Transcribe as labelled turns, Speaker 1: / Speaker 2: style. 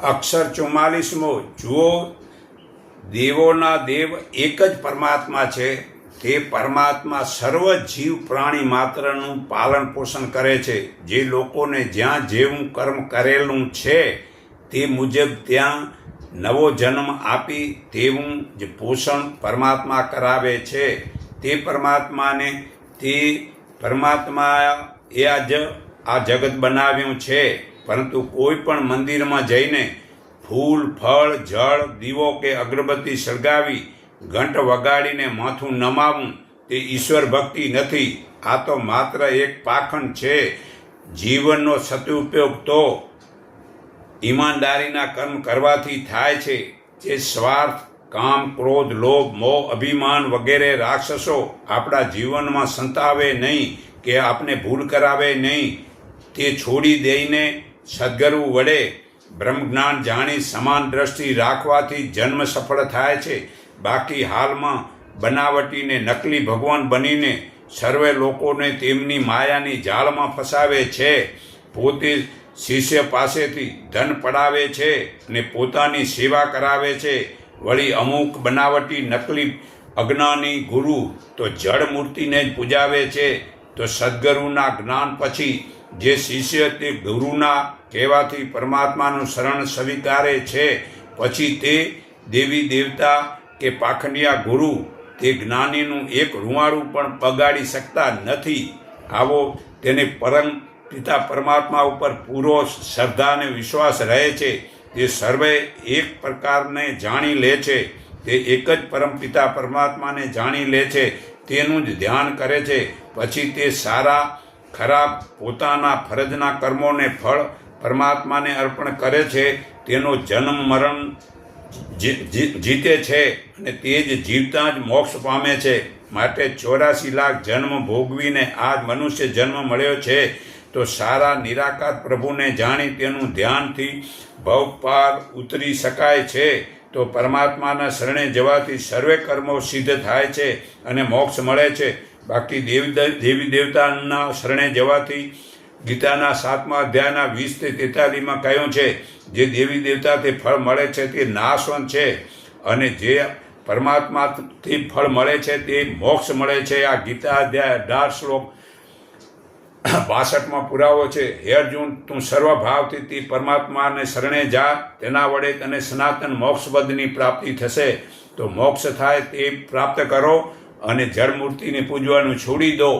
Speaker 1: અક્ષર 44મો જુઓ, દેવોના દેવ એક જ પરમાત્મા છે. તે પરમાત્મા સર્વ જીવ પ્રાણી માત્રનું પાલન પોષણ કરે છે. જે લોકોને જ્યાં જેવું કર્મ કરેલું છે તે મુજબ ત્યાં નવો જન્મ આપી તેવું જ પોષણ પરમાત્મા કરાવે છે. તે પરમાત્માએ આ જગત બનાવ્યું છે. પરંતુ કોઈ પણ મંદિરમાં જઈને ફૂલ ફળ જળ દીવો કે અગરબત્તી સળગાવી ઘંટ વગાડીને માથું નમાવવું તે ઈશ્વર ભક્તિ નથી. આ તો માત્ર એક પાખંડ છે. જીવનનો સદુપયોગ તો ઈમાનદારીના કર્મ કરવાથી થાય છે. જે સ્વાર્થ, કામ, ક્રોધ, લોભ, મોહ, અભિમાન વગેરે રાક્ષસો આપણા જીવનમાં સંતાવે નહીં કે આપને ભૂલ કરાવે નહીં, તે છોડી દઈને સદગુરુ વડે બ્રહ્મજ્ઞાન જાણી સમાન દ્રષ્ટિ રાખવાથી જન્મ સફળ થાય છે. બાકી હાલમાં બનાવટીને નકલી ભગવાન બનીને સર્વે લોકોને તેમની માયાની જાળમાં ફસાવે છે. પોતે શિષ્ય પાસેથી ધન પડાવે છે અને પોતાની સેવા કરાવે છે. વળી અમુક બનાવટી નકલી અજ્ઞાની ગુરુ તો જળ મૂર્તિને જ પૂજાવે છે. તો સદગુરુના જ્ઞાન પછી જે શિષ્ય તે ગુરુના કહેવાથી પરમાત્માનું શરણ સ્વીકારે છે, પછી તે દેવી દેવતા કે પાખંડિયા ગુરુ તે જ્ઞાનીનું એક રૂવાડું પણ બગાડી શકતા નથી. આવો તેને પરમ પિતા પરમાત્મા ઉપર પૂરો શ્રદ્ધા અને વિશ્વાસ રહે છે. તે સર્વે એક પ્રકારને જાણી લે છે. તે એક જ પરમ પિતા પરમાત્માને જાણી લે છે. તેનું જ ધ્યાન કરે છે. પછી તે સારા ખરાબ પોતાના ફરજના કર્મોને ફળ પરમાત્માને અર્પણ કરે છે. તેનો જન્મ મરણ જીતે છે અને તે જ જીવતા જ મોક્ષ પામે છે. માટે 84 લાખ જન્મ ભોગવીને આજ મનુષ્ય જન્મ મળ્યો છે. તો સારા નિરાકાર પ્રભુને જાણી તેનું ધ્યાનથી ભવ પાર ઉતરી શકાય છે. તો પરમાત્માના શરણે જવાથી સર્વે કર્મો સિદ્ધ થાય છે અને મોક્ષ મળે છે. બાકી દેવી દેવતાના શરણે જવાથી ગીતાના 7મા અધ્યાયના 20-43માં કહ્યું છે, જે દેવી દેવતાથી ફળ મળે છે તે નાશવંત છે અને જે પરમાત્માથી ફળ મળે છે તે મોક્ષ મળે છે. આ ગીતા અધ્યાય 18 શ્લોક 62માં પુરાવો છે. હે અર્જુન, તું સર્વભાવથી તે પરમાત્માને શરણે જા. તેના વડે તને સનાતન મોક્ષપદની પ્રાપ્તિ થશે. તો મોક્ષ થાય તે પ્રાપ્ત કરો અને જળ મૂર્તિને પૂજવાનું છોડી દો.